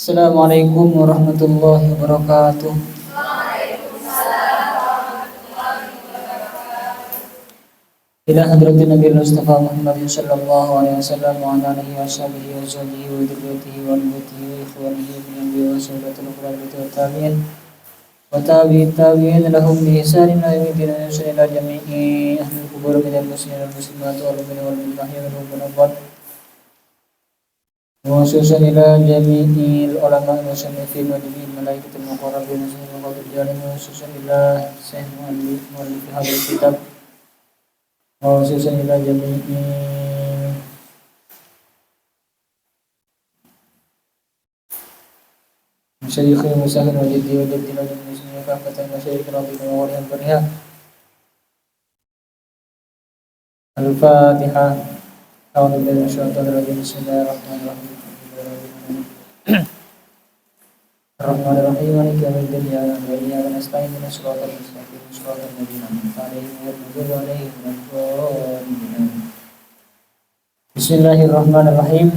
Assalamualaikum warahmatullahi wabarakatuh. Ila hadratin Nabi Mustafa Muhammad sallallahu alaihi wasallam wa ala alihi wa sahbihi wa sahbihi wa dzurriyyatihi wa ummatihi wa ikhwanihi min anbiya wa sahabatul qur'an wa tabi'in wa tabi'in lahum bi ihsanin ila yaumil ila jami'i ahli kubur min al-muslimin wal muslimat wal mu'minin wal mu'minat wal mu'minat khususan ila jami'il ulama wa musannifin wa jami'il malaikatil muqarrabin wa jalin khususan ila Syekh muallif hadis kitab khususan ila jami'i masyayikh musahir wa jaddi wa jaddi wa jaddi muslimin kafatan masyayikh radhiyallahu anhum wa riyad bariha. Al-Fatihah. A'udzu billahi minasyaitonir rajim. Bismillahirrahmanirrahim. Ar-Rahmanir-Rahim. Maliki yaumiddin. Iyyaka na'budu wa iyyaka nasta'in. Ihdinas siratal mustaqim. Siratal ladzina an'amta 'alaihim ghairil maghdubi 'alaihim waladdallin. Bismillahirrahmanirrahim.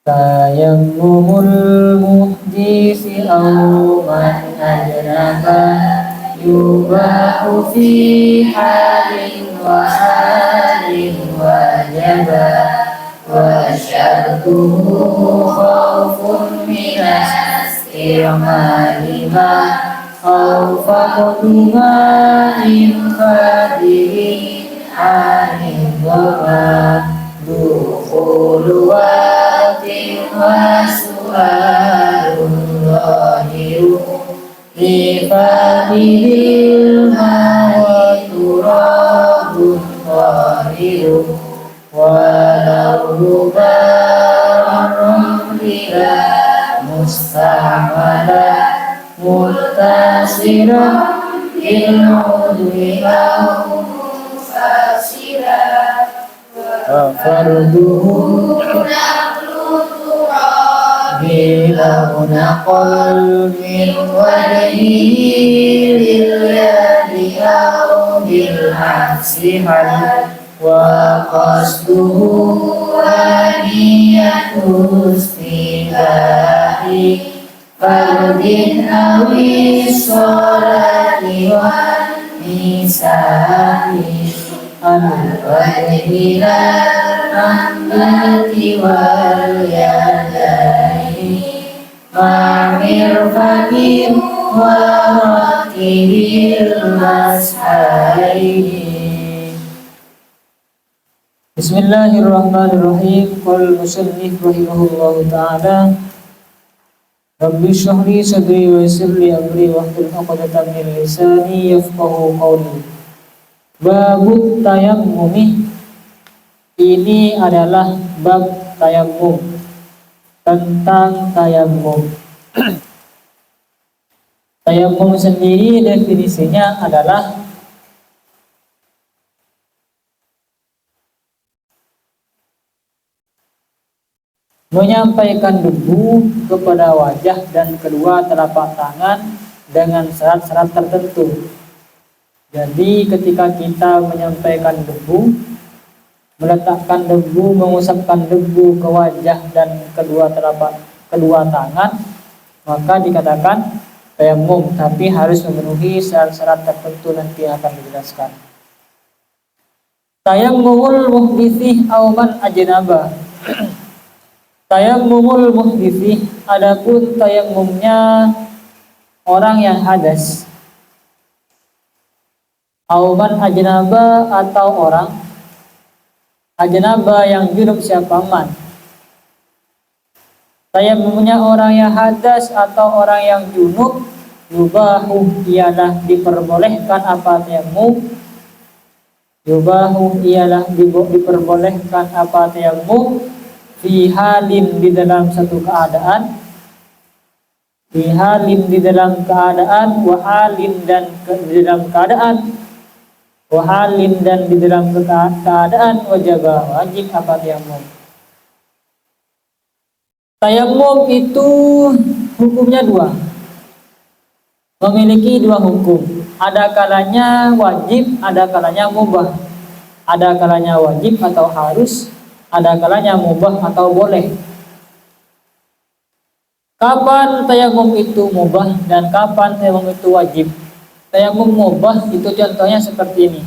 Tayammumul muhdisi aw man ajnaba yubahu fi halin wa halin wajaba wa syartuhu khawfun minas i'mali ma khawfaqtu ma in fadihi anin wa dukhulu waqtin wa su'alun zahiru Ifadil mawaturabun qariru walau lubaran bila mustamala mutasira ilmudwi au mufasira farduhu bila munaqal min wajhi lil yadi au bil hasihal wa qasduhu wa niyatu istilahi fardin awi sholati wa nisa'i al-wajhi al-ambati wal yadaini ma'amir fakim wa rakibil mashaini. Bismillahirrahmanirrahim. Qul musannif rahimahullahu ta'ala Rabbi shrah li sadri wa yassir li amri wahlul 'uqdatam min lisani yafqahu qawli. Babut tayammumi. Ini adalah bab tayammum, tentang tayammum. Tayammum sendiri definisinya adalah menyampaikan debu kepada wajah dan kedua telapak tangan dengan syarat-syarat tertentu. Jadi ketika kita menyampaikan debu, meletakkan debu, mengusapkan debu ke wajah dan kedua tangan, maka dikatakan tayammum, tapi harus memenuhi syarat-syarat tertentu nanti akan dijelaskan. Tayammumul muhdisi aw man ajnaba. Tayammumul muhdisi, adapun tayammumnya orang yang hadas. Aw man ajnaba, atau orang ajnaba yang junub siapa man. Tayammumnya orang yang hadas atau orang yang junub, yubahu, ialah diperbolehkan apa tayammum. Yubahu, ialah diperbolehkan apa tayammum fi halin, di dalam satu keadaan, fi halin, di dalam keadaan, wa halin, dan di dalam keadaan, wa halin, dan di dalam keadaan, wajibah, wajib apa tayammum. Tayammum itu hukumnya dua, memiliki dua hukum. Ada kalanya wajib, ada kalanya mubah. Ada kalanya wajib atau harus, ada kalanya mubah atau boleh. Kapan tayamum itu mubah dan kapan tayamum itu wajib? Tayamum mubah itu contohnya seperti ini.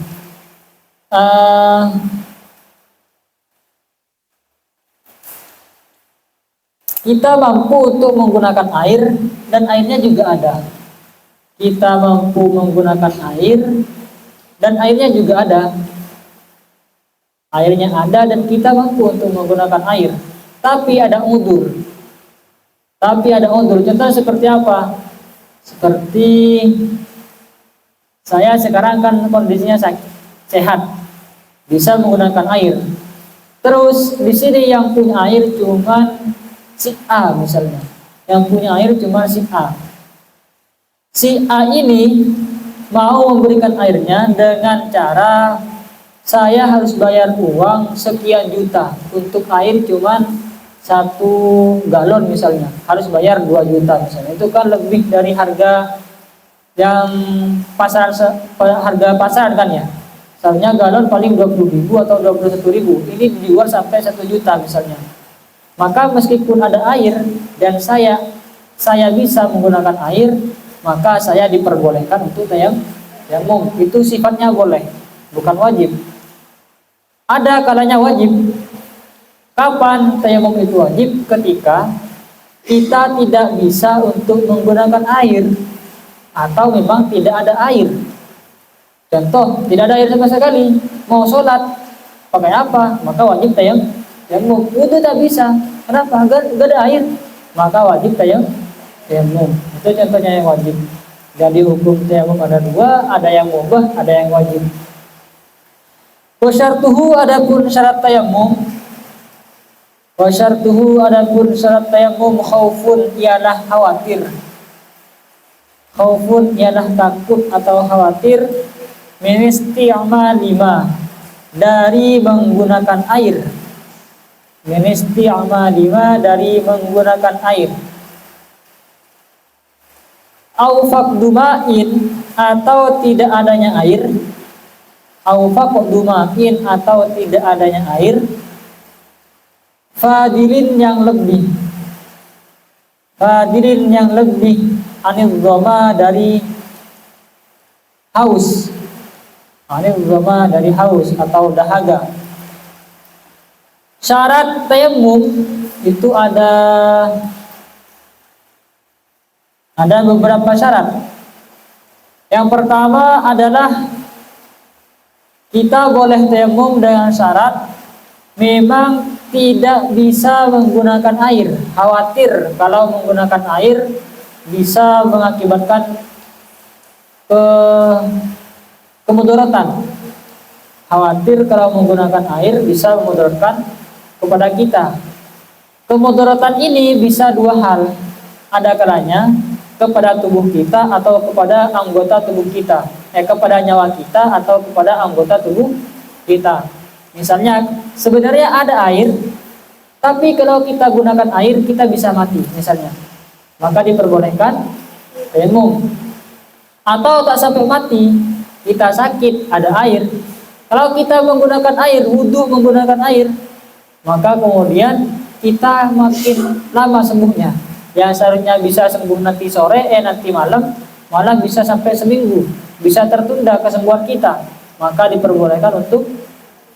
Kita mampu untuk menggunakan air dan airnya juga ada. Kita mampu menggunakan air dan airnya juga ada. Airnya ada dan kita mampu untuk menggunakan air. Tapi ada udzur. Contoh seperti apa? Seperti saya sekarang kan kondisinya sehat, bisa menggunakan air. Terus di sini yang punya air cuma si A misalnya. Yang punya air cuma si A. Si A ini mau memberikan airnya dengan cara saya harus bayar uang sekian juta untuk air cuman 1 galon misalnya, harus bayar 2 juta misalnya. Itu kan lebih dari harga yang harga pasaran kan ya. Misalnya galon paling 20.000 atau 21.000. Ini dijual sampai 1 juta misalnya. Maka meskipun ada air dan saya bisa menggunakan air, maka saya diperbolehkan untuk tayamum. Itu sifatnya boleh, bukan wajib. Ada kalanya wajib. Kapan tayamum itu wajib? Ketika kita tidak bisa untuk menggunakan air atau memang tidak ada air. Contoh, tidak ada air sama sekali, mau sholat pakai apa? Maka wajib tayamum. Itu tak bisa. Kenapa? Gak ada air. Maka wajib tayamum. Itu contohnya yang wajib. Jadi hukum tayamum ada 2, ada yang mubah, ada yang wajib. Wasyartuhu adapun syarat tayamum. Khaufun ialah khawatir. Khaufun ialah takut atau khawatir min isti'malima dari menggunakan air. Min isti'malima dari menggunakan air. Au faqduma'in atau tidak adanya air. Au faqduma'in atau tidak adanya air. Fadilin yang lebih anil dhama dari haus. Anil dhama dari haus atau dahaga. Syarat tayamum itu ada beberapa syarat. Yang pertama adalah kita boleh tayamum dengan syarat memang tidak bisa menggunakan air. Khawatir kalau menggunakan air bisa mengakibatkan kemudaratan. Khawatir kalau menggunakan air bisa memudaratkan kepada kita. Kemudaratan ini bisa 2 hal. Ada kalanya kepada tubuh kita atau kepada anggota tubuh kita. Kepada nyawa kita atau kepada anggota tubuh kita. Misalnya sebenarnya ada air, tapi kalau kita gunakan air kita bisa mati misalnya. Maka diperbolehkan tayamum. Atau tak sampai mati, kita sakit, ada air. Kalau kita menggunakan air, wudu menggunakan air, maka kemudian kita makin lama sembuhnya. Yang seharusnya bisa sembuh nanti sore, nanti malam, malah bisa sampai seminggu, bisa tertunda kesembuhan kita. Maka diperbolehkan untuk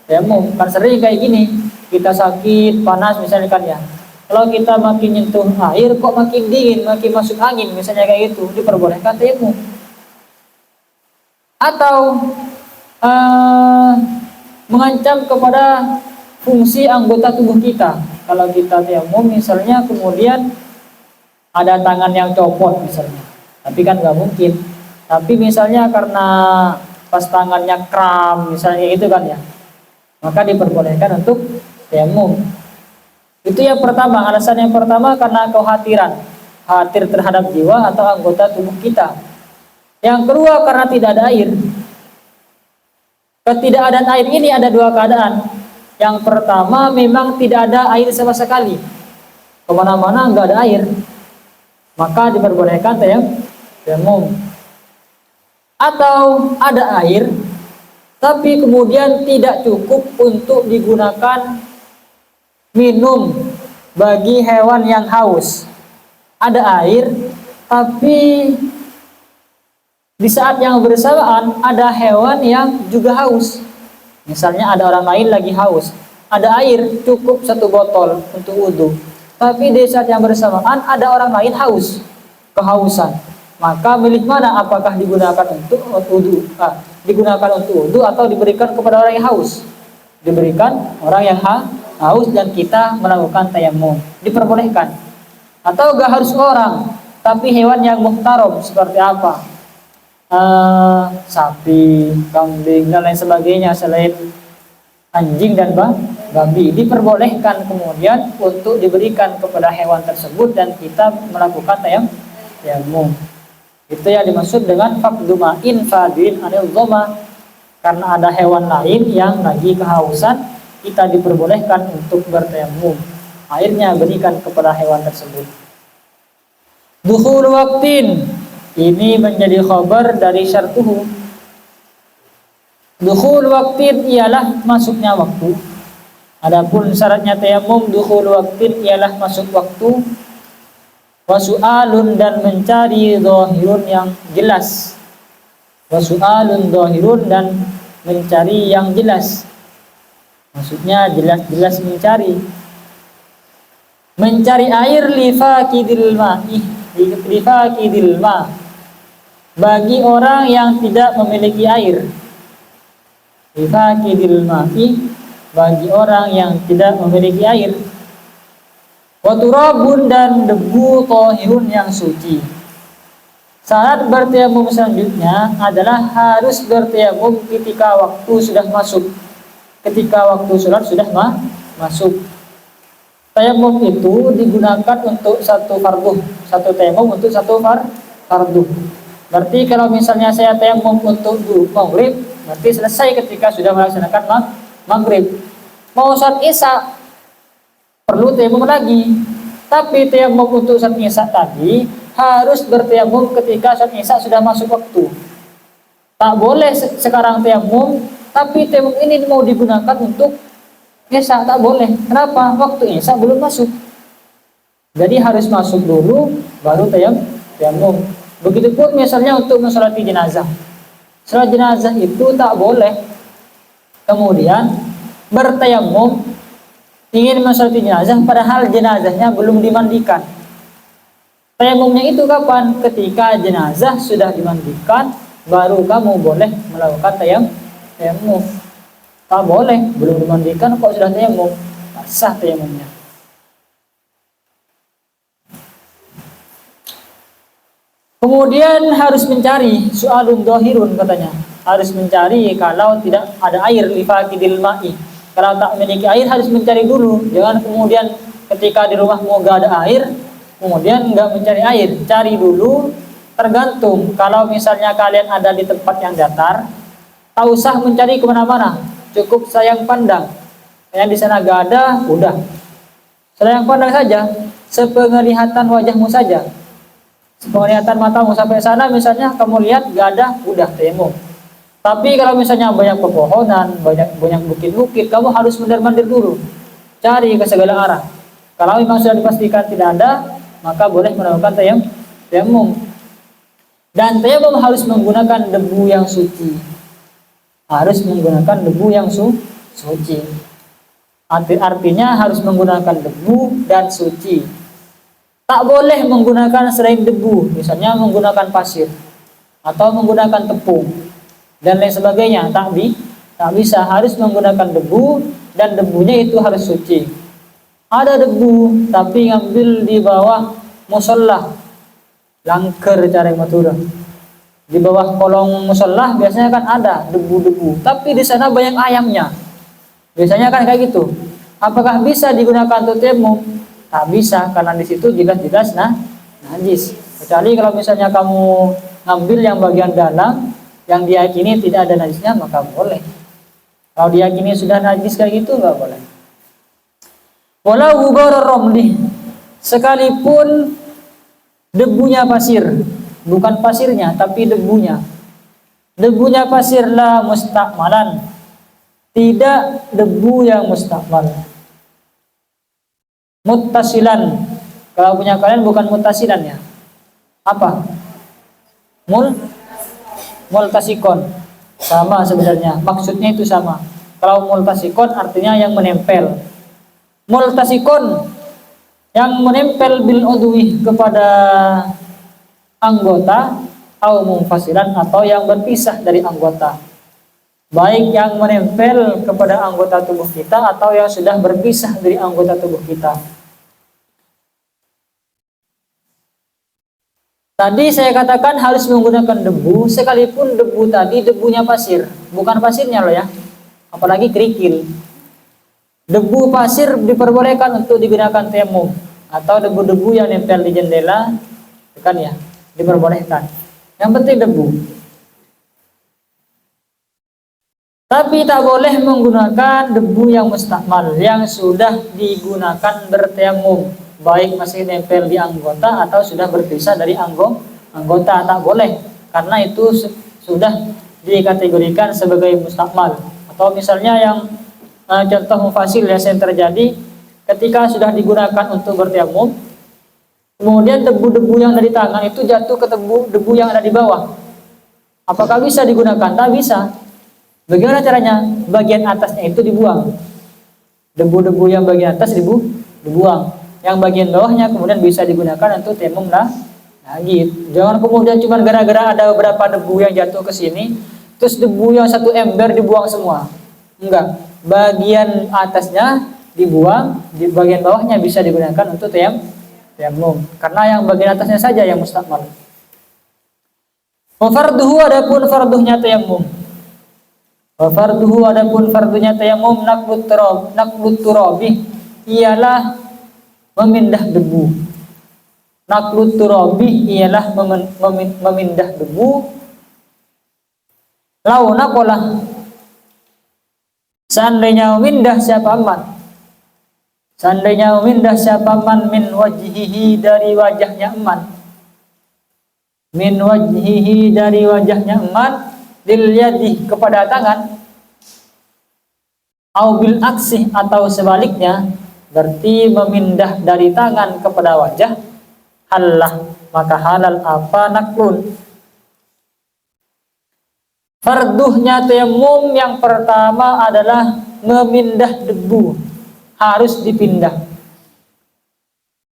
tayamum. Kan sering kayak gini, kita sakit, panas misalnya kan ya. Kalau kita makin nyentuh air kok makin dingin, makin masuk angin misalnya kayak gitu, diperbolehkan tayamum. Atau mengancam kepada fungsi anggota tubuh kita. Kalau kita tayamum misalnya kemudian ada tangan yang copot misalnya, tapi kan nggak mungkin. Tapi misalnya karena pas tangannya kram misalnya gitu kan ya, maka diperbolehkan untuk tayamum. Itu yang pertama, alasan yang pertama karena kekhawatiran, khawatir terhadap jiwa atau anggota tubuh kita. Yang kedua karena tidak ada air. Ketidakadaan air ini ada 2 keadaan. Yang pertama memang tidak ada air sama sekali, kemana-mana nggak ada air, maka diperbolehkan tayamum. Atau ada air tapi kemudian tidak cukup untuk digunakan minum bagi hewan yang haus. ada air, tapi di saat yang bersamaan ada hewan yang juga haus. Misalnya ada orang lain lagi haus, ada air cukup 1 botol untuk wudhu, tapi di saat yang bersamaan ada orang lain haus, kehausan. Maka milih mana? Apakah digunakan untuk wudhu? Digunakan untuk wudhu atau diberikan kepada orang yang haus? Diberikan orang yang haus dan kita melakukan tayamum. Diperbolehkan. Atau gak harus orang, tapi hewan yang muhtaram seperti apa? Sapi, kambing dan lain sebagainya selain anjing dan babi diperbolehkan kemudian untuk diberikan kepada hewan tersebut dan kita melakukan tayamum. Itu yang dimaksud dengan faqdu ma'in fadin anil dhama. Karena ada hewan lain yang lagi kehausan, kita diperbolehkan untuk bertayamum. Airnya berikan kepada hewan tersebut. Dukhul waqtin, ini menjadi khabar dari syartuhu. Dukhul waqtin ialah masuknya waktu. Adapun syaratnya tayamum, dukhul waqtin ialah masuk waktu. Wasu'alun, dan mencari zahirun yang jelas. Wasu'alun zahirun, dan mencari yang jelas. Maksudnya jelas-jelas mencari. Mencari air lifaqidil ma'i, lifaqidil ma', bagi orang yang tidak memiliki air. Lifaqidil ma'i, bagi orang yang tidak memiliki air. Wa turabun, dan debu thahirun yang suci. Syarat bertayamum selanjutnya adalah harus bertayamum ketika waktu sudah masuk. Ketika waktu sholat sudah masuk. Tayamum itu digunakan untuk satu fardu, satu tayamum untuk satu fardu. Berarti kalau misalnya saya tayamum untuk maghrib, berarti selesai ketika sudah melaksanakan maghrib. Mau saat isya perlu tayamum lagi. Tapi tayamum untuk saat isya tadi harus bertayamum ketika saat isya sudah masuk waktu. Tak boleh sekarang tayamum, tapi tayamum ini mau digunakan untuk isya, tak boleh. Kenapa? Waktu isya belum masuk. Jadi harus masuk dulu baru tayamum. Begitupun misalnya untuk mensolati jenazah. Salat jenazah itu tak boleh kemudian bertayamum ingin mensolati jenazah padahal jenazahnya belum dimandikan. Tayamumnya itu kapan? Ketika jenazah sudah dimandikan, baru kamu boleh melakukan tayamum. Tak boleh belum dimandikan kok sudah tayamum, sah tayamumnya. Kemudian harus mencari, su'alun dhahirun katanya. Harus mencari kalau tidak ada air, lifaqidil ma'i. Kalau tak memiliki air harus mencari dulu. Jangan kemudian ketika di rumahmu gak ada air, kemudian nggak mencari air. Cari dulu, tergantung. Kalau misalnya kalian ada di tempat yang datar, tak usah mencari kemana-mana. Cukup sayang pandang. Yang di sana gak ada, udah. Sayang pandang saja, sepenglihatan wajahmu saja. Penglihatan matamu sampai sana misalnya kamu lihat gak ada, udah tayamum. Tapi kalau misalnya banyak pepohonan, banyak bukit-bukit, kamu harus mandir-mandir dulu. Cari ke segala arah. Kalau memang sudah dipastikan tidak ada, maka boleh melakukan tayamum. Dan tayamum harus menggunakan debu yang suci. Harus menggunakan debu yang suci. Artinya harus menggunakan debu dan suci. Tak boleh menggunakan selain debu, misalnya menggunakan pasir atau menggunakan tepung dan lain sebagainya. Tak bisa, harus menggunakan debu dan debunya itu harus suci. Ada debu tapi ngambil di bawah musola, langker cara Madura. Di bawah kolong musola biasanya kan ada debu-debu, tapi di sana banyak ayamnya. Biasanya kan kayak gitu. Apakah bisa digunakan untuk tayamum? Tak bisa, karena di situ jelas-jelas najis. Kecuali kalau misalnya kamu ngambil yang bagian dalam yang diyakini tidak ada najisnya, maka boleh. Kalau diyakini sudah najis kayak gitu nggak boleh. Walau gubarar ramli, sekalipun debunya pasir, bukan pasirnya tapi debunya. Debunya pasir la mustakmalan, tidak debu yang mustakmal. Muttasilan, Kalau punya kalian bukan mutasilan ya. Apa? Multasikon. Sama sebenarnya. Maksudnya itu sama. Kalau multasikon artinya yang menempel. Multasikon yang menempel bil udwi kepada anggota, atau munfasilan atau yang berpisah dari anggota. Baik yang menempel kepada anggota tubuh kita atau yang sudah berpisah dari anggota tubuh kita. Tadi saya katakan harus menggunakan debu, sekalipun debu tadi debunya pasir, bukan pasirnya loh ya, apalagi kerikil. Debu pasir diperbolehkan untuk digunakan tayamum, atau debu-debu yang nempel di jendela, kan ya, diperbolehkan. Yang penting debu. Tapi tak boleh menggunakan debu yang mustakmal, yang sudah digunakan bertayamum, baik masih nempel di anggota atau sudah berpisah dari anggota, tak boleh, karena itu sudah dikategorikan sebagai mustakmal. Atau misalnya yang contoh mufasil ya yang terjadi ketika sudah digunakan untuk bertayamum, kemudian debu-debu yang ada di tangan itu jatuh ke debu yang ada di bawah. Apakah bisa digunakan? Tak bisa. Bagaimana caranya? Bagian atasnya itu dibuang. Debu-debu yang bagian atas dibuang. Yang bagian bawahnya kemudian bisa digunakan untuk tayamum lagi. Jangan kemudian cuma gara-gara ada beberapa debu yang jatuh ke sini, terus debu yang satu ember dibuang semua. Enggak. Bagian atasnya dibuang, di bagian bawahnya bisa digunakan untuk tayamum. Karena yang bagian atasnya saja yang mustakmal. Wa farduhu, adapun farduhnya tayamum. Wa farduhu, adapun fardunya tayamum naklut turabi ialah memindah debu. Naklut turabi ialah memindah debu. Lau nakolah, seandainya memindah siapa man. Seandainya memindah siapa man min wajhihi, dari wajahnya eman. Min wajhihi, dari wajahnya eman. Lil yadi, kepada tangan. Au bil aksih, atau sebaliknya, berarti memindah dari tangan kepada wajah. Halal, maka halal apa naklun. Farduhnya tayamum yang pertama adalah memindah debu, harus dipindah.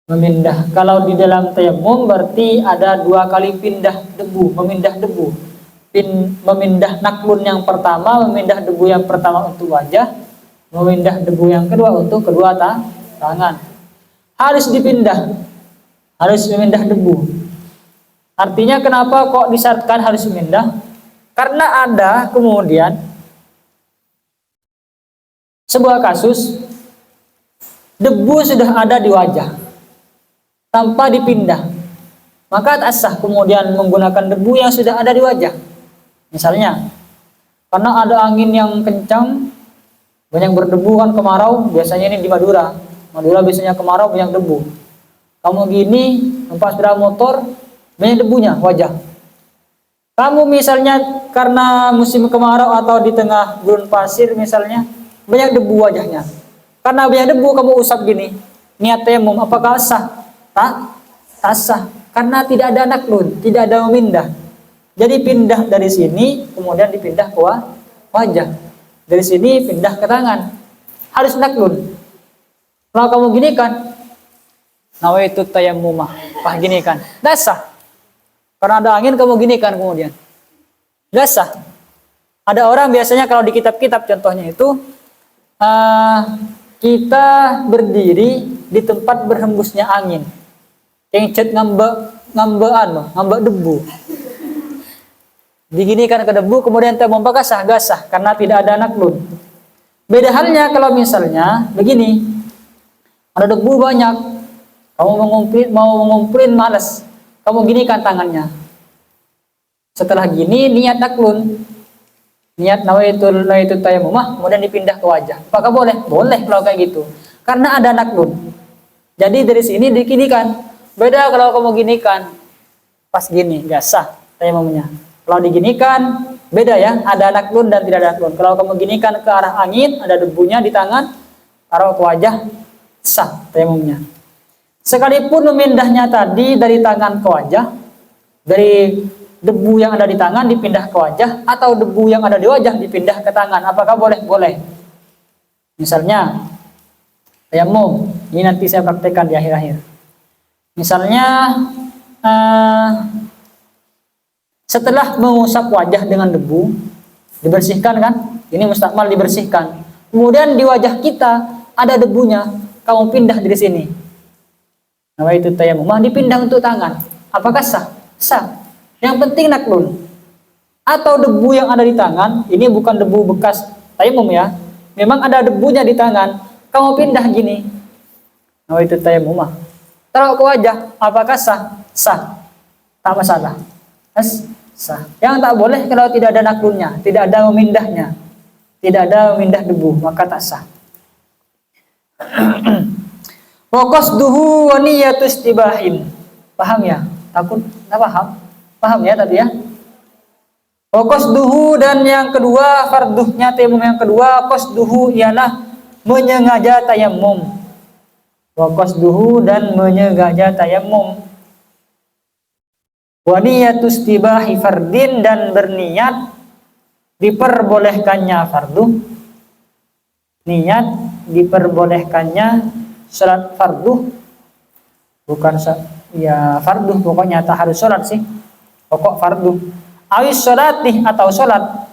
Memindah, kalau di dalam tayamum berarti ada 2 kali pindah debu, memindah debu. Memindah naklun yang pertama, memindah debu yang pertama untuk wajah, memindah debu yang kedua untuk kedua tangan. Harus dipindah, harus memindah debu. Artinya kenapa kok disyaratkan harus memindah? Karena ada kemudian sebuah kasus debu sudah ada di wajah tanpa dipindah, maka tak sah kemudian menggunakan debu yang sudah ada di wajah. Misalnya karena ada angin yang kencang, banyak berdebu, kan kemarau, biasanya ini di Madura biasanya kemarau banyak debu. Kamu gini tempat sepeda motor banyak debunya wajah. Kamu misalnya karena musim kemarau atau di tengah gurun pasir misalnya banyak debu wajahnya, karena banyak debu kamu usap gini, niat tayamum apakah sah? Tak sah, karena tidak ada naklun, tidak ada memindah. Jadi pindah dari sini kemudian dipindah ke wajah, dari sini pindah ke tangan, harus naklun. Kalau kamu gini kan, nawaitu tayammumah, gini kan, tidak sah. Karena ada angin kamu gini kan kemudian, tidak sah. Ada orang biasanya kalau di kitab-kitab contohnya itu, kita berdiri di tempat berhembusnya angin, kengcet ngambek debu. Diginikan ke debu kemudian tayamum sah gak sah karena tidak ada naklun. Beda halnya kalau misalnya begini, ada debu banyak, kamu mau mengumpulin malas, kamu ginikan tangannya. Setelah gini niat naklun, niat nawaitu tayammumah, kemudian dipindah ke wajah. Apakah boleh? Boleh kalau kayak gitu, karena ada naklun. Jadi dari sini diginikan. Beda kalau kamu ginikan pas gini gak sah tayammumnya. Kalau diginikan beda ya, ada naklun dan tidak ada naklun. Kalau kamu ginikan ke arah angin, ada debunya di tangan, taruh ke wajah, sah tayamumnya. Sekalipun memindahnya tadi dari tangan ke wajah, dari debu yang ada di tangan dipindah ke wajah, atau debu yang ada di wajah dipindah ke tangan, apakah boleh? Boleh. Misalnya tayamum, ini nanti saya praktekkan di akhir-akhir. Misalnya setelah mengusap wajah dengan debu, dibersihkan kan? Ini mustakmal dibersihkan. Kemudian di wajah kita ada debunya, kamu pindah dari sini. Nah, itu tayamum, dipindah untuk tangan. Apakah sah? Sah. Yang penting naklun. Atau debu yang ada di tangan, ini bukan debu bekas tayamum ya. Memang ada debunya di tangan, kamu pindah gini. Nah, itu tayamum. Taruh ke wajah, apakah sah? Sah. Tak masalah. Sah. Yang tak boleh kalau tidak ada naklunnya, tidak ada memindahnya, tidak ada memindah debu, maka tak sah. Wa qasduhu wa niyatu istibahin. Paham ya? Takut tak paham? Paham ya tadi ya? Wa qasduhu, dan yang kedua farduhnya tayamum yang kedua, qasduhu ialah menyengaja tayamum. Wa qasduhu, dan menyengaja tayamum. Wa niyatu istibahi fardin, dan berniat diperbolehkannya fardu. Niat diperbolehkannya salat fardu, bukan ya fardu, pokoknya tak harus salat sih, pokok fardu. Awis salati, atau salat.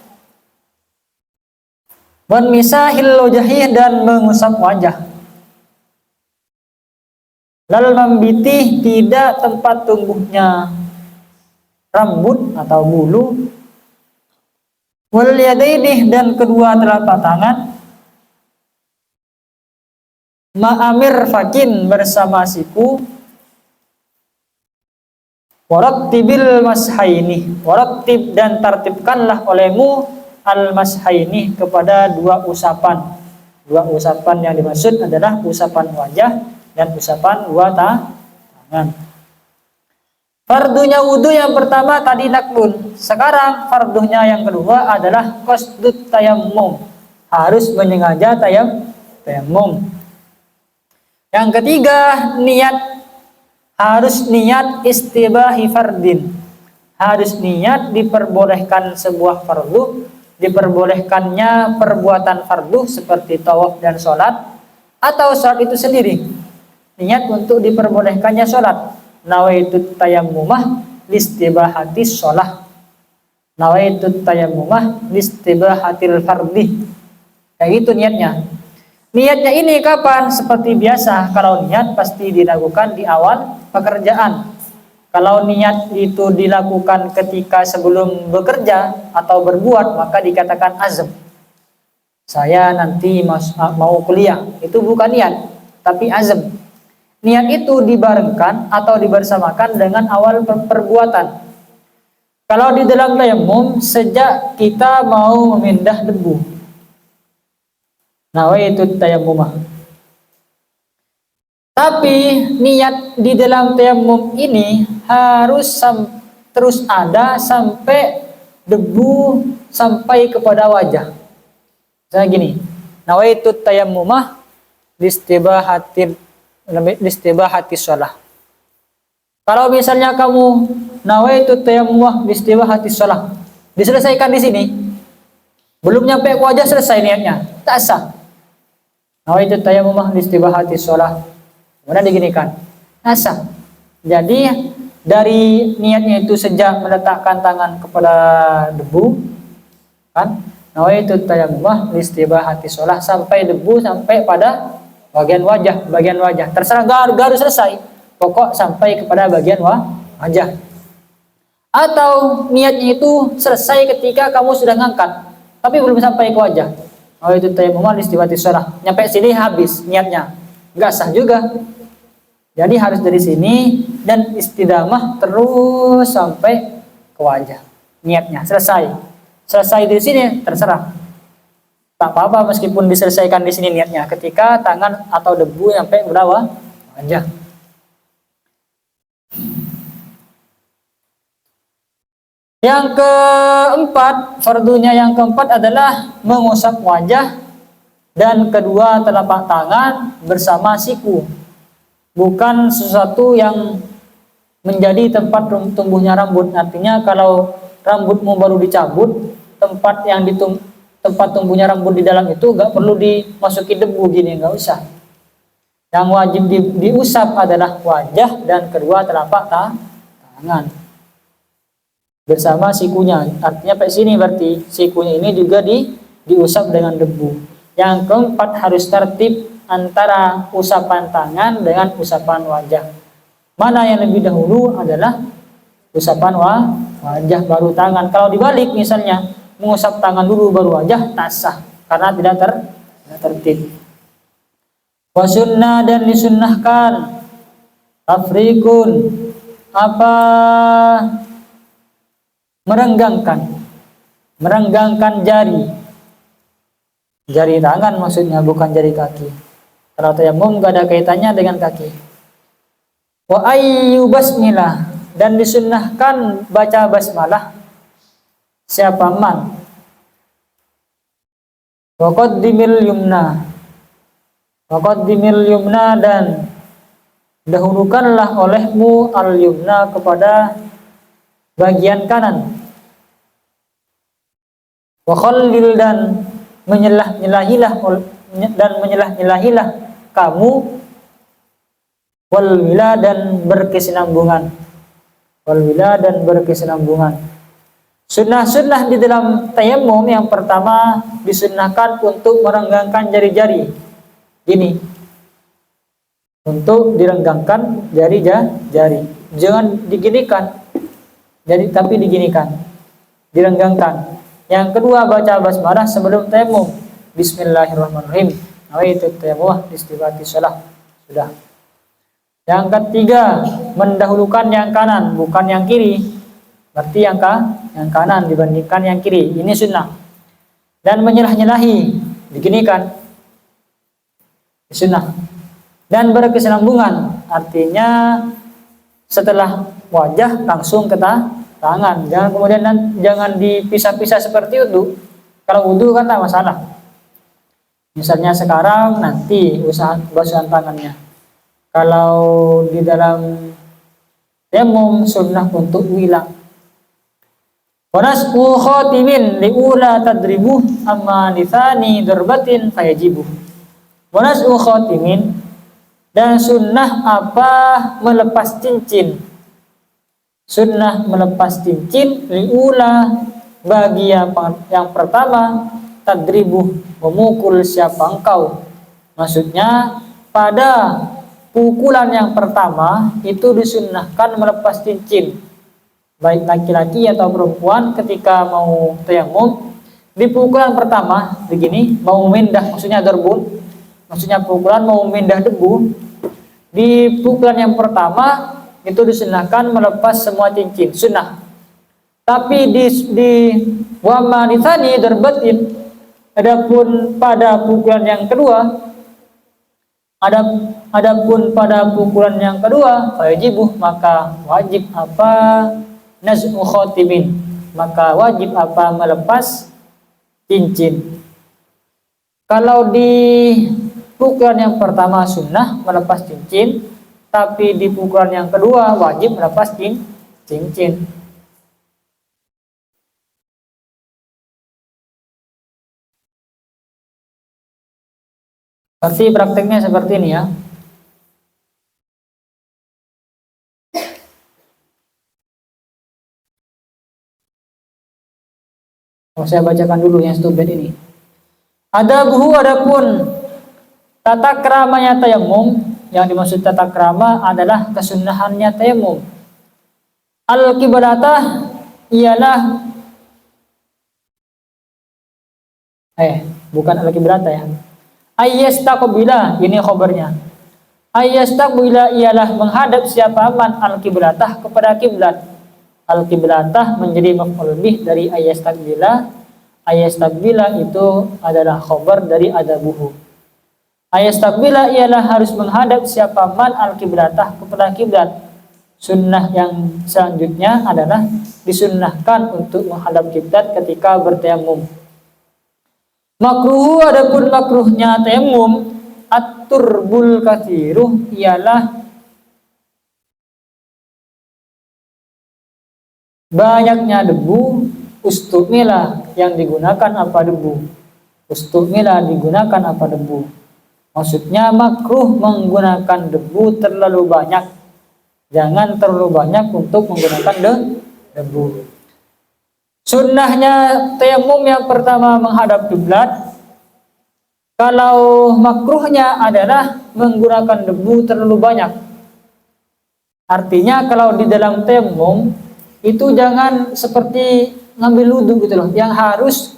Wan misahil wajhi, dan mengusap wajah. Lal mambiti, tidak tempat tumbuhnya rambut atau bulu. Wal yadaini, dan kedua telapak tangan. Ma'amir fakin, bersama siku. Warattibil mashaini, warattib, dan tartibkanlah olehmu al mashaini, kepada dua usapan. Dua usapan yang dimaksud adalah usapan wajah dan usapan dua tangan. Fardunya wudhu yang pertama tadi naklun. Sekarang fardunya yang kedua adalah qasdut tayammum, harus menyengaja tayammum. Yang ketiga niat, harus niat istibahi fardin, harus niat diperbolehkan sebuah fardu, diperbolehkannya perbuatan fardu seperti tawaf dan sholat, atau sholat itu sendiri. Niat untuk diperbolehkannya sholat. Nawaitu tayammumah listibahati sholah, nawaitu tayammumah listibahatil fardi. Kayak gitu niatnya. Niatnya ini kapan? Seperti biasa, kalau niat pasti dilakukan di awal pekerjaan. Kalau niat itu dilakukan ketika sebelum bekerja atau berbuat, maka dikatakan azam. Saya nanti mau kuliah, itu bukan niat, tapi azam. Niat itu dibarengkan atau dibersamakan dengan awal perbuatan. Kalau di dalam tayamum, sejak kita mau memindah debu, nawaitu tayammumah. Tapi niat di dalam tayamum ini harus terus ada sampai debu sampai kepada wajah. Misalnya gini, nawaitu tayammumah listibahati sholah. Kalau misalnya kamu nawaitu tayammumah listibahati sholah, diselesaikan di sini, belum nyampe ke wajah selesai niatnya, tak sah. Nawaitu tayammumah listibahati sholah, kemudian diginikan, tak sah. Jadi dari niatnya itu sejak meletakkan tangan kepada debu, kan? Nawaitu tayammumah listibahati sholah, sampai debu sampai pada bagian wajah, terserah garu selesai, pokok sampai kepada bagian wajah. Atau niatnya itu selesai ketika kamu sudah ngangkat, tapi belum sampai ke wajah. Oh, itu tayammum listibahati sholah, nyampe sini habis niatnya, nggak sah juga. Jadi harus dari sini dan istidamah terus sampai ke wajah, niatnya selesai di sini terserah. Tak apa-apa meskipun diselesaikan di sini niatnya, ketika tangan atau debu sampai berapa wajah. Yang keempat, fardunya yang keempat adalah mengusap wajah dan kedua telapak tangan bersama siku. bukan sesuatu yang menjadi tempat tumbuhnya rambut. Artinya kalau rambutmu baru dicabut, tempat tumbuhnya rambut di dalam itu nggak perlu dimasuki debu gini, nggak usah. Yang wajib diusap adalah wajah dan kedua telapak tangan bersama sikunya. Artinya sampai sini berarti sikunya ini juga diusap dengan debu. Yang keempat, harus tertib antara usapan tangan dengan usapan wajah. Mana yang lebih dahulu adalah usapan wajah baru tangan. Kalau dibalik misalnya mengusap tangan dulu baru wajah, tak sah karena tidak tertib. Wasunnah, dan disunnahkan tafrikun apa merenggangkan jari tangan maksudnya, bukan jari kaki. Kalau tayamum gak ada kaitannya dengan kaki. Wa ayyu basmilah, dan disunnahkan baca basmalah siapa man. Wa qaddimil yumna, dan dahulukanlah olehmu al-yumna kepada bagian kanan. Wa khallil, dan menyelah-nyelahilah kamu wal wila, dan berkesinambungan. Sunnah-sunnah di dalam tayamum, yang pertama disunnahkan untuk merenggangkan jari-jari. Gini, untuk direnggangkan jari, jangan diginikan, tapi diginikan, direnggangkan. Yang kedua, baca basmalah sebelum tayamum. Bismillahirrahmanirrahim. Nawaitu tayammum istighfati shalah. Sudah. Yang ketiga, mendahulukan yang kanan bukan yang kiri. Berarti yang kanan dibandingkan yang kiri. Ini sunnah. Dan menyelah-nyelahi, diginikan. Sunnah. Dan berkesinambungan, artinya setelah wajah langsung ke tangan. Jangan dipisah-pisah seperti wudu. Kalau wudu kan tak masalah. Misalnya sekarang, nanti basuhan tangannya. Kalau di dalam tayamum sunnah untuk wila. Wanas'u khatimin li'ula tadribuh amma lithani darbatin fayajibuh. Wanas'u khatimin, dan sunnah apa melepas cincin. Sunnah melepas cincin li'ula, bagi yang pertama, tadribuh, memukul siapa engkau. Maksudnya pada pukulan yang pertama itu disunnahkan melepas cincin. Baik laki-laki atau perempuan ketika mau tayamum, di pukulan pertama begini, mau memindah, maksudnya darbun, maksudnya pukulan mau memindah debu. Di pukulan yang pertama itu disunahkan melepas semua cincin, sunnah. Tapi di wama nithani darbatin, adapun pada pukulan yang kedua, fayajibuh, maka wajib apa? Naz'u khatimin, maka wajib apa? Melepas cincin. Kalau di pukulan yang pertama sunnah melepas cincin, tapi di pukulan yang kedua wajib melepas cincin. Berarti prakteknya seperti ini ya. Saya bacakan dulu yang stupid ini. Adapun tata keramanya tayamum, yang dimaksud tata krama adalah kesunahannya tayamum. Al-qiblatah ialah bukan al-qiblatah ya. Ayyastaqbila, ini khabarnya. Ayyastaqbila ialah menghadap siapa man al-qiblatah kepada kiblat. Al-qiblatah menjadi maf'ul bih dari ayyastaqbila. Ayyastaqbila itu adalah khabar dari adabuhu. Ayyastaqbila ialah harus menghadap siapa man al-qiblatah kepada kiblat. Sunnah yang selanjutnya adalah disunnahkan untuk menghadap kiblat ketika bertayamum. Makruh, adapun makruhnya tayamum, at-turbul katsiruh ialah banyaknya debu, ustumila yang digunakan apa debu. Ustumila digunakan apa debu. Maksudnya makruh menggunakan debu terlalu banyak. Jangan terlalu banyak untuk menggunakan debu. Sunnahnya tayamum yang pertama menghadap kiblat. Kalau makruhnya adalah menggunakan debu terlalu banyak. Artinya kalau di dalam tayamum itu jangan seperti ngambil wudhu gitu loh, yang harus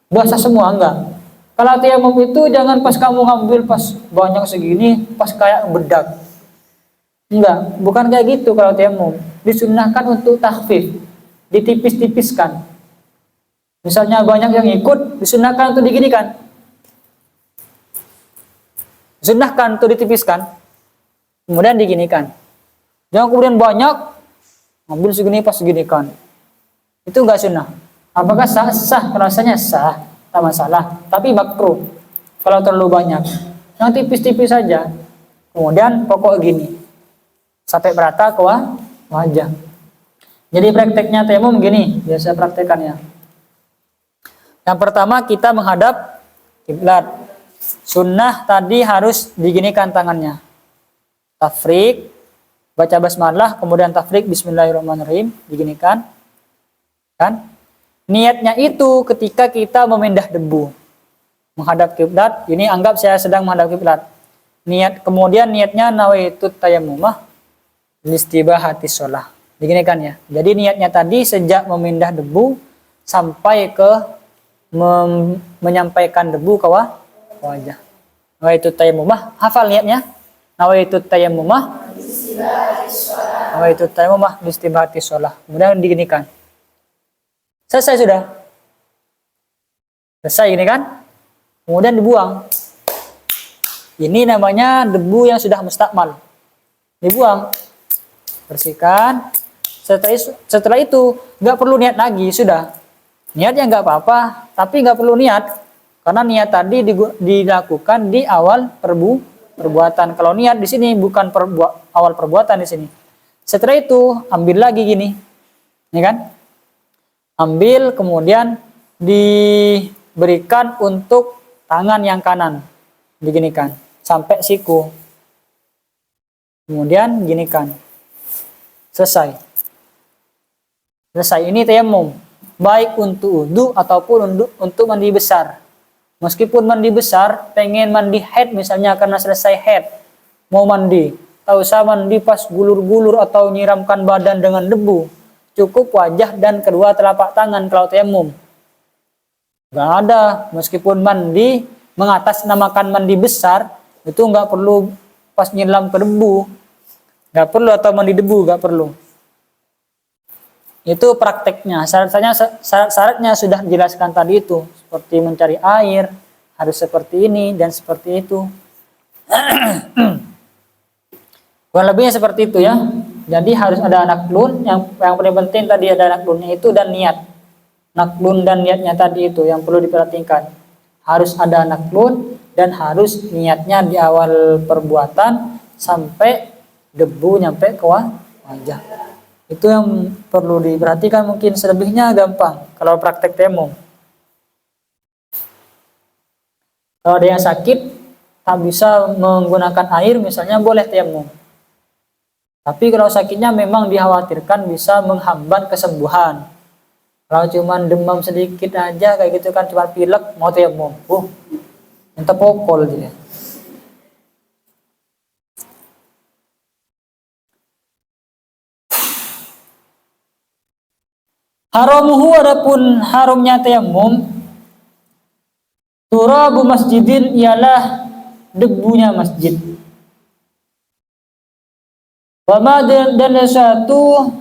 basah semua, enggak. Kalau tayamum itu jangan pas kamu ngambil pas banyak segini, pas kayak bedak. Enggak, bukan kayak gitu kalau tayamum. Disunnahkan untuk takhfif, ditipis-tipiskan. Misalnya banyak yang ikut, disunnahkan untuk diginikan. Disunnahkan untuk ditipiskan, kemudian diginikan. Jangan kemudian banyak, ngambil segini pas seginikan. Itu enggak sunnah. Apakah sah? Sah, rasanya sah, tak masalah. Tapi makruh kalau terlalu banyak. Yang tipis-tipis saja. Kemudian pokok gini, sampai merata ke wajah. Jadi prakteknya tayamum gini, biasa praktekannya. Yang pertama kita menghadap kiblat. Sunnah tadi harus diginikan tangannya. Tafrik, baca basmalah, kemudian tafrik bismillahirrahmanirrahim, diginikan. Kan? Niatnya itu ketika kita memindah debu. Menghadap kiblat, ini anggap saya sedang menghadap kiblat. Kemudian niatnya nawaitu tayammumah listibahati shalah. Diginikan ya. Jadi niatnya tadi sejak memindah debu sampai ke menyampaikan debu ke wajah. Nawaitu tayammumah, hafal niatnya. Nawaitu tayammumah listibahati shalah. Kemudian diginikan. Selesai sudah. Selesai gini kan? Kemudian dibuang. Ini namanya debu yang sudah mustakmal. Dibuang. Bersihkan. Setelah itu nggak perlu niat lagi, sudah. Niatnya nggak apa-apa, tapi nggak perlu niat. Karena niat tadi dilakukan di awal perbuatan. Kalau niat di sini bukan awal perbuatan di sini. Setelah itu ambil lagi gini. Ini kan? Ambil kemudian diberikan untuk tangan yang kanan. Diginikan sampai siku. Kemudian ginikan. Selesai. Selesai. Ini tayamum. Baik untuk wudu ataupun untuk mandi besar. Meskipun mandi besar, pengen mandi haid misalnya karena selesai haid, mau mandi. Tak usah mandi pas gulur-gulur atau nyiramkan badan dengan debu. Cukup wajah dan kedua telapak tangan kalau tayamum. Gak ada. Meskipun mandi, mengatasnamakan mandi besar, itu nggak perlu pas nyiram ke debu. Nggak perlu, atau mandi debu, nggak perlu. Itu prakteknya. Syaratnya sudah dijelaskan tadi itu. Seperti mencari air, harus seperti ini dan seperti itu. Kurang lebihnya seperti itu ya. Jadi harus ada naklun, yang paling penting tadi ada naklunnya itu dan niat. Naklun dan niatnya tadi itu yang perlu diperhatikan. Harus ada naklun dan harus niatnya di awal perbuatan sampai debu nyampe ke wajah. Itu yang perlu diperhatikan, mungkin selebihnya gampang kalau praktek tayamum. Kalau ada yang sakit tak bisa menggunakan air misalnya, boleh tayamum. Tapi kalau sakitnya memang dikhawatirkan bisa menghambat kesembuhan. Kalau cuma demam sedikit aja kayak gitu kan, cuma pilek, mau tayamum. Minta pokol dia. Haramuhu, adapun harumnya tayamum, turabu masjidin, ialah debunya masjid. Wama dan satu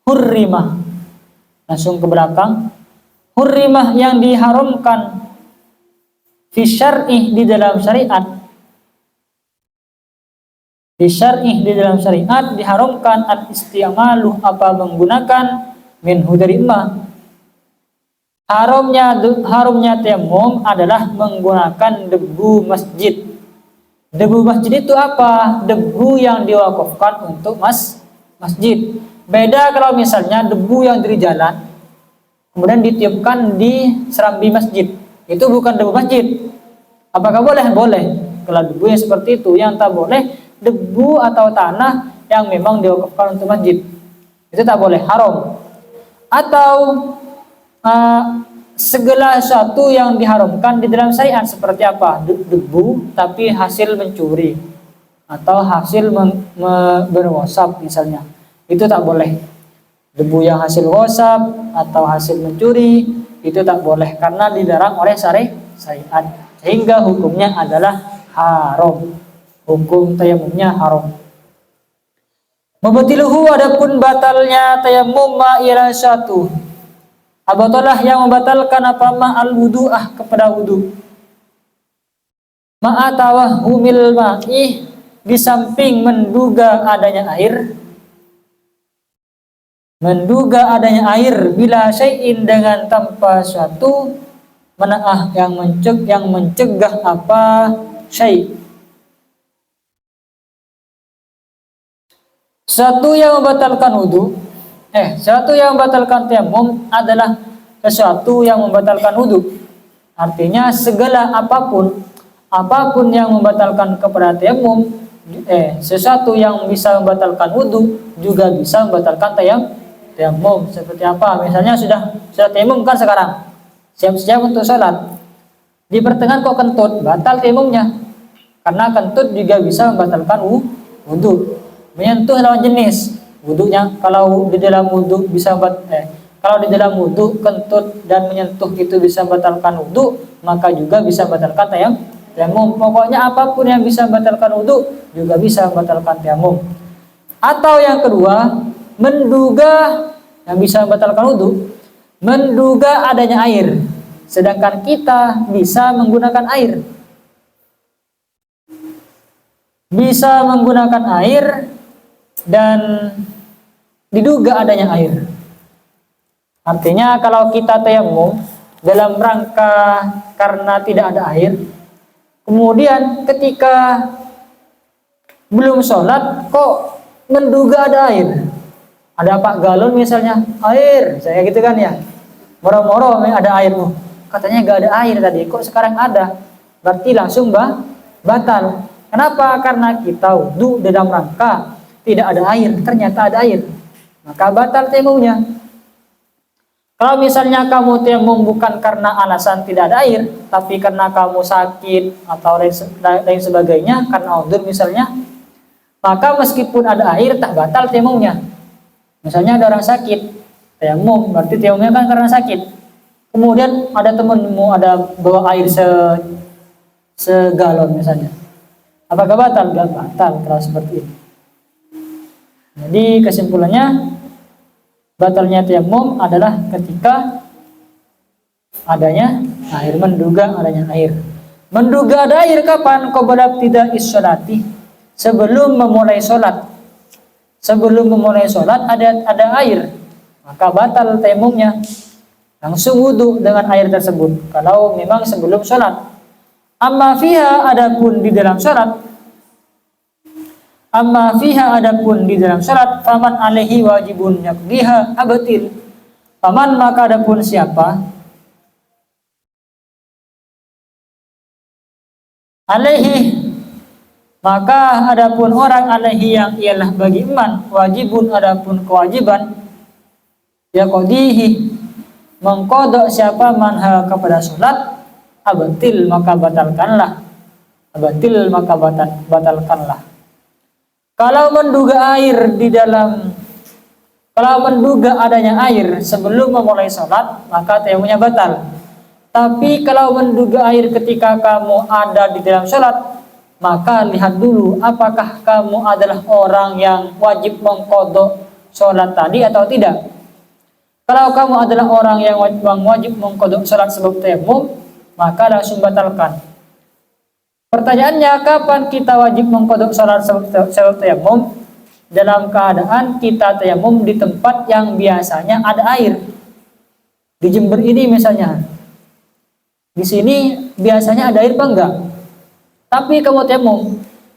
hurrimah, langsung ke belakang, hurrimah yang diharamkan, fi syar'ih di dalam syariat, fi syar'ih di dalam syariat diharamkan al-isti'malu apa menggunakan minhu dari ma. Harumnya tayamum adalah menggunakan debu masjid. Debu masjid itu apa? Debu yang diwakafkan untuk masjid. Beda kalau misalnya debu yang dari jalan kemudian ditiupkan di serambi masjid, itu bukan debu masjid. Apakah boleh? Boleh. Kalau debu yang seperti itu, yang tak boleh debu atau tanah yang memang diwakafkan untuk masjid, itu tak boleh, haram. Atau segala sesuatu yang diharamkan di dalam syariat, seperti apa? Debu tapi hasil mencuri atau hasil berwasap misalnya, itu tak boleh. Debu yang hasil wasap atau hasil mencuri itu tak boleh karena dilarang oleh syariat, sehingga hukumnya adalah haram. Hukum tayamumnya haram. Mubtiluhu, adapun batalnya tayamum ma ila syatu. Abatalah yang membatalkan apa ma al wudu'ah, kepada wudu. Ma tawahhumil ma'i, di samping menduga adanya air. Menduga adanya air bila syai'in, dengan tanpa suatu, menaah yang mencegah apa syai'. Sesuatu yang membatalkan wudu, sesuatu yang membatalkan tayamum adalah sesuatu yang membatalkan wudu. Artinya segala apapun yang membatalkan kepada tayamum, sesuatu yang bisa membatalkan wudu juga bisa membatalkan tayamum. Seperti apa? Misalnya sudah tayamum kan sekarang, siap-siap untuk sholat, di pertengahan kok kentut, batal tayamumnya, karena kentut juga bisa membatalkan wudu. Menyentuh lawan jenis wudunya, kalau di dalam wudu bisa kalau di dalam wudu kentut dan menyentuh itu bisa membatalkan wudu, maka juga bisa membatalkan tayamum. Pokoknya apapun yang bisa membatalkan wudu juga bisa membatalkan tayamum. Atau yang kedua, menduga, yang bisa membatalkan wudu, menduga adanya air, sedangkan kita bisa menggunakan air. Bisa menggunakan air dan diduga adanya air. Artinya kalau kita tayamum dalam rangka karena tidak ada air, kemudian ketika belum sholat kok menduga ada air, ada Pak galon misalnya, air, saya gitu kan ya, moro-moro ada air, katanya gak ada air tadi, kok sekarang ada, berarti langsung batal. Kenapa? Karena kita wudu dalam rangka tidak ada air, ternyata ada air, maka batal tayamumnya. Kalau misalnya kamu tayamum bukan karena alasan tidak ada air, tapi karena kamu sakit atau lain sebagainya, karena udzur misalnya, maka meskipun ada air tak batal tayamumnya. Misalnya ada orang sakit, tayamum, berarti tayamumnya kan karena sakit. Kemudian ada temanmu ada bawa air segalon misalnya, apakah batal? Gak batal kalau seperti itu. Jadi kesimpulannya, batalnya tayamum adalah ketika adanya air, menduga adanya air. Menduga ada air kapan? Qabla tidak sholati, sebelum memulai sholat. Sebelum memulai sholat ada air, maka batal tayamumnya. Langsung wudu dengan air tersebut kalau memang sebelum sholat. Amma fiha, adapun di dalam sholat, faman alaihi wajibun yaqdiha abatil. Faman, maka adapun siapa, alaihi, maka adapun orang, alaihi yang ialah bagi iman, wajibun adapun kewajiban, yaqdihi mengkodok siapa, manha kepada sholat, abatil maka batalkanlah, batalkanlah. Kalau menduga adanya air sebelum memulai sholat, maka tayamumnya batal. Tapi kalau menduga air ketika kamu ada di dalam sholat, maka lihat dulu apakah kamu adalah orang yang wajib mengkodok sholat tadi atau tidak. Kalau kamu adalah orang yang wajib mengkodok sholat sebab tayamum, maka langsung batalkan. Pertanyaannya, kapan kita wajib mengkodok sholat sebab tayamum? Dalam keadaan kita tayamum di tempat yang biasanya ada air. Di Jember ini misalnya, di sini biasanya ada air apa enggak? Tapi kamu tayamum,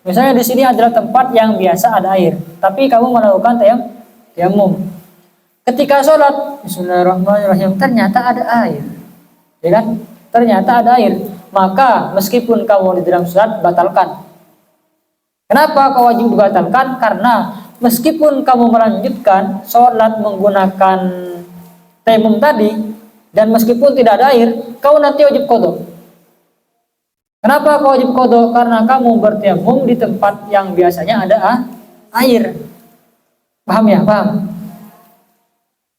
misalnya di sini adalah tempat yang biasa ada air, tapi kamu melakukan tayamum. Ketika sholat, bismillahirrahmanirrahim, ternyata ada air, ya kan? Ternyata ada air, maka meskipun kamu di dalam sholat, batalkan. Kenapa kau wajib dibatalkan? Karena meskipun kamu melanjutkan sholat menggunakan tayamum tadi, dan meskipun tidak ada air, kau nanti wajib qadha. Kenapa kau wajib qadha? Karena kamu bertayamum di tempat yang biasanya ada air. Paham ya? Paham?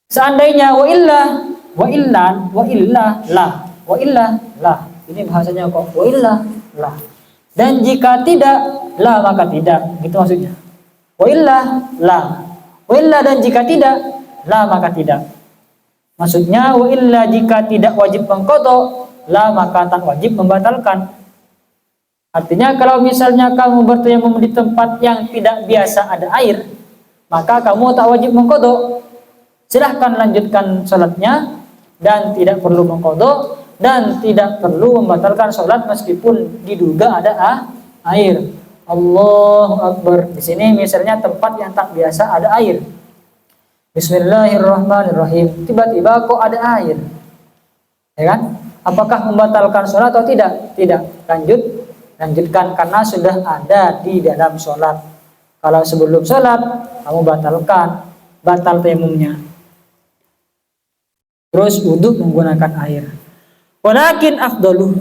Seandainya wa illa lah. Ini bahasanya kok wa illa lah. Dan jika tidak, la maka tidak. Gitu maksudnya. Wa illa la. Wa illa dan jika tidak, la maka tidak. Maksudnya wa illa jika tidak wajib mengqadha, la maka tak wajib membatalkan. Artinya kalau misalnya kamu bertayamum di tempat yang tidak biasa ada air, maka kamu tak wajib mengqadha. Silahkan lanjutkan sholatnya dan tidak perlu mengqadha dan tidak perlu membatalkan sholat meskipun diduga ada air. Allahu Akbar. Di sini misalnya tempat yang tak biasa ada air. Bismillahirrahmanirrahim. Tiba-tiba kok ada air, ya kan? Apakah membatalkan sholat atau tidak? Tidak. Lanjutkan karena sudah ada di dalam sholat. Kalau sebelum sholat kamu batalkan, batal tayamumnya. Terus wudhu menggunakan air. Walakin afdaluh,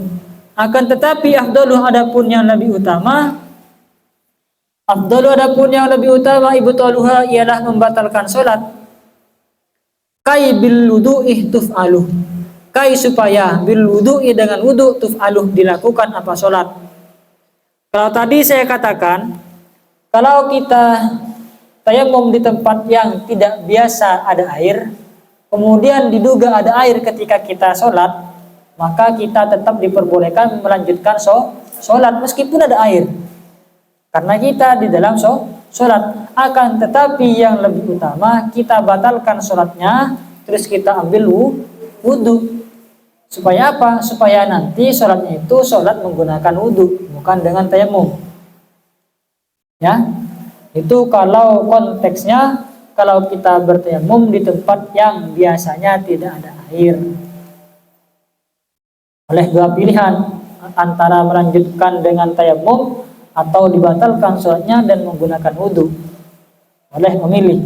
akan tetapi afdaluh adapun yang lebih utama, ibtaluha ialah membatalkan sholat. Kai bil wudu'i tuf'aluh, kai supaya bil wudu'i dengan wudu tuf'aluh dilakukan apa sholat. Kalau tadi saya katakan, kalau kita tayamum di tempat yang tidak biasa ada air, kemudian diduga ada air ketika kita sholat, maka kita tetap diperbolehkan melanjutkan sholat meskipun ada air, karena kita di dalam sholat. Akan tetapi yang lebih utama kita batalkan sholatnya, terus kita ambil wudhu. Supaya apa? Supaya nanti sholatnya itu sholat menggunakan wudhu, bukan dengan tayamum. Ya, itu kalau konteksnya, kalau kita bertayamum di tempat yang biasanya tidak ada air. Oleh dua pilihan, antara melanjutkan dengan tayamum atau dibatalkan sholatnya dan menggunakan wudhu. Boleh memilih.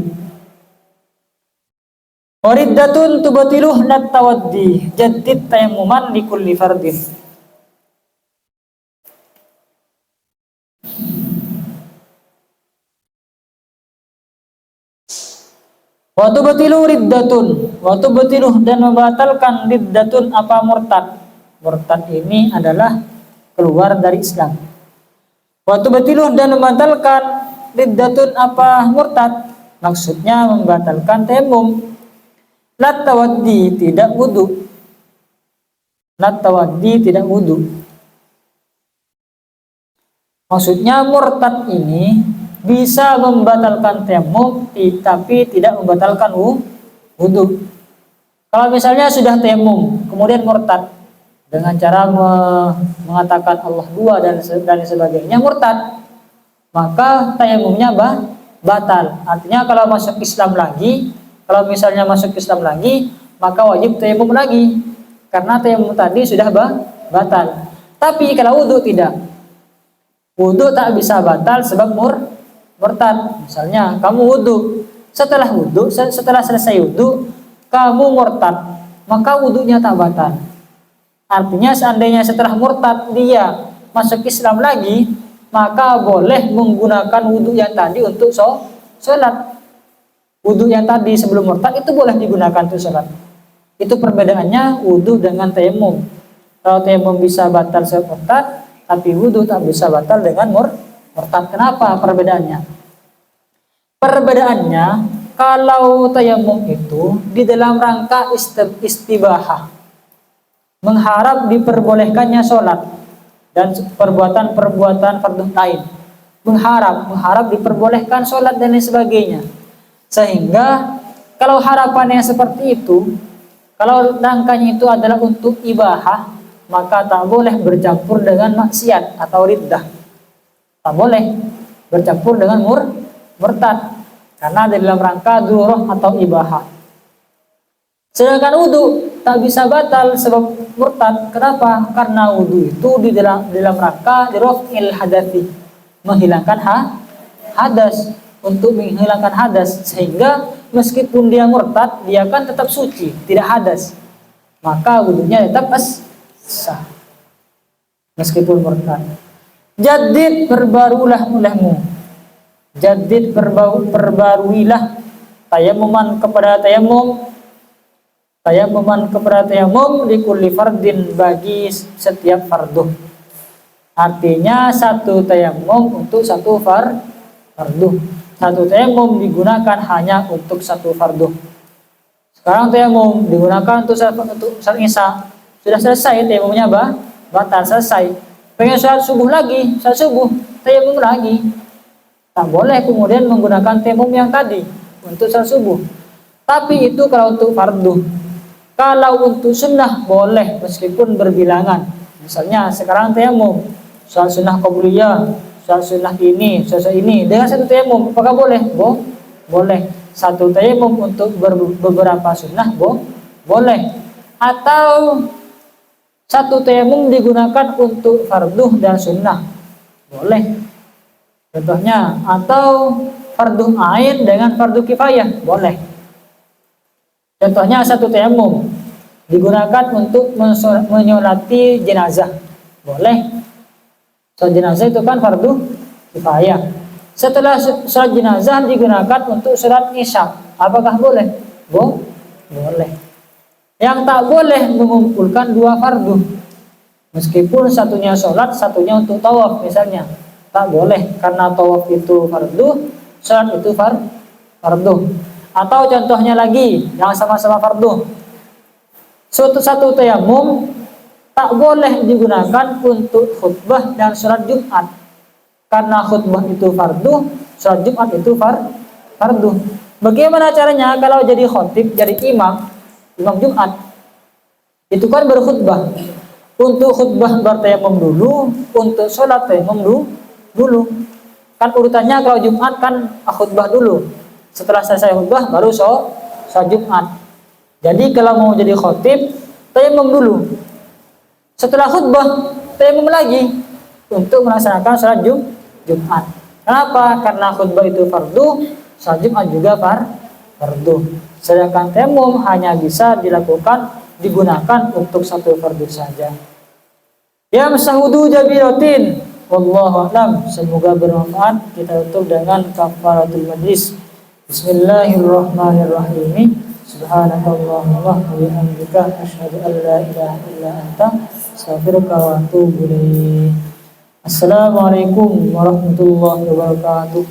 Wariddatun tubatiluh nat tawaddi jaddid tayammuman likulli fardin. Wa tubatilu riddatun, wa tubatiluh dan membatalkan riddatun apa murtad. Murtad ini adalah keluar dari Islam. Wa tubatiluh dan membatalkan riddatun apa murtad, maksudnya membatalkan tayamum. Lat tawaddi tidak wudu. Lat tawaddi tidak wudu. Maksudnya murtad ini bisa membatalkan tayamum tapi tidak membatalkan wudu. Kalau misalnya sudah tayamum kemudian murtad dengan cara mengatakan Allah dua dan sebagainya, murtad, maka tayamumnya batal. Artinya kalau masuk Islam lagi, kalau misalnya masuk Islam lagi, maka wajib tayamum lagi karena tayamum tadi sudah batal. Tapi kalau wudu tidak. Wudu tak bisa batal sebab murtad. Misalnya kamu wudu, setelah selesai wudu kamu murtad, maka wudunya tak batal. Artinya seandainya setelah murtad dia masuk Islam lagi, maka boleh menggunakan wudu yang tadi untuk sholat. Wudu yang tadi sebelum murtad itu boleh digunakan untuk sholat. Itu perbedaannya wudu dengan tayamum. Kalau tayamum bisa batal sebab murtad, tapi wudu tak bisa batal dengan murtad. Kenapa perbedaannya? Perbedaannya, kalau tayamum itu di dalam rangka istibahah, mengharap diperbolehkannya sholat dan perbuatan fardhu lain, mengharap diperbolehkan sholat dan lain sebagainya. Sehingga kalau harapannya seperti itu, kalau rangkanya itu adalah untuk ibahah, maka tak boleh bercampur dengan maksiat atau riddah. Tak boleh bercampur dengan murtad. karena dalam rangka durah atau ibahah. Sedangkan wudu tak bisa batal sebab murtad. Kenapa? Karena wudu itu di dalam rangka diraf'il hadathi, menghilangkan hadas, untuk menghilangkan hadas, sehingga meskipun dia murtad dia kan tetap suci, tidak hadas, maka wudunya tetap sah meskipun murtad. Jadid, perbarulah olehmu. Jadid, perbaruilah tayamuman kepada tayamum. Tayamuman kepada tayamum likulli fardin, bagi setiap fardu. Artinya satu tayamum untuk satu fardu. Satu tayamum digunakan hanya untuk satu fardu. Sekarang tayamum digunakan untuk salat isya. Sudah selesai tayamumnya batal, selesai. Pengen salat subuh lagi, salat subuh tayamum lagi. Tak boleh kemudian menggunakan tayamum yang tadi untuk salat subuh. Tapi itu kalau untuk fardu. Kalau untuk sunnah boleh meskipun berbilangan. Misalnya sekarang tayamum, salat sunnah qabliyah, salat sunnah ini, salat ini dengan satu tayamum, apakah boleh? Boleh. Satu tayamum untuk beberapa sunnah boleh. Atau satu tayamum digunakan untuk fardu dan sunnah, boleh. Contohnya, atau fardu ain dengan fardu kifayah, boleh. Contohnya satu tayamum digunakan untuk menyolati jenazah, boleh. Salat jenazah itu kan fardu kifayah. Setelah salat jenazah digunakan untuk salat isya, apakah boleh? Boleh. Yang tak boleh mengumpulkan dua fardu, meskipun satunya salat, satunya untuk tawaf misalnya, tak boleh, karena tawaf itu fardu, salat itu fardu. Atau contohnya lagi yang sama-sama fardu, satu tayamum tak boleh digunakan untuk khutbah dan sholat Jumat, karena khutbah itu fardu, sholat Jumat itu fardu. Bagaimana caranya kalau jadi khotib, jadi imam Jumat? Itu kan berkhutbah. Untuk khutbah bertayamum dulu, untuk sholat tayamum dulu. Kan urutannya kalau Jumat kan khutbah dulu. Setelah selesai khutbah baru sholat Jumat. Jadi kalau mau jadi khotib, tayamum dulu. Setelah khutbah, tayamum lagi untuk melaksanakan sholat Jumat. Kenapa? Karena khutbah itu fardu, sholat Jumat juga fardu. Sedangkan tayamum hanya bisa digunakan untuk satu fardu saja. Ya masahudu jabiratin. Wallahu a'lam. Semoga bermanfaat. Kita tutup dengan kafaratul majlis. Bismillahirrahmanirrahim. Subhanakallahumma wa bihamdika asyhadu an la ilaha illa anta astaghfiruka wa atubu ilaik. Assalamualaikum warahmatullahi wabarakatuh.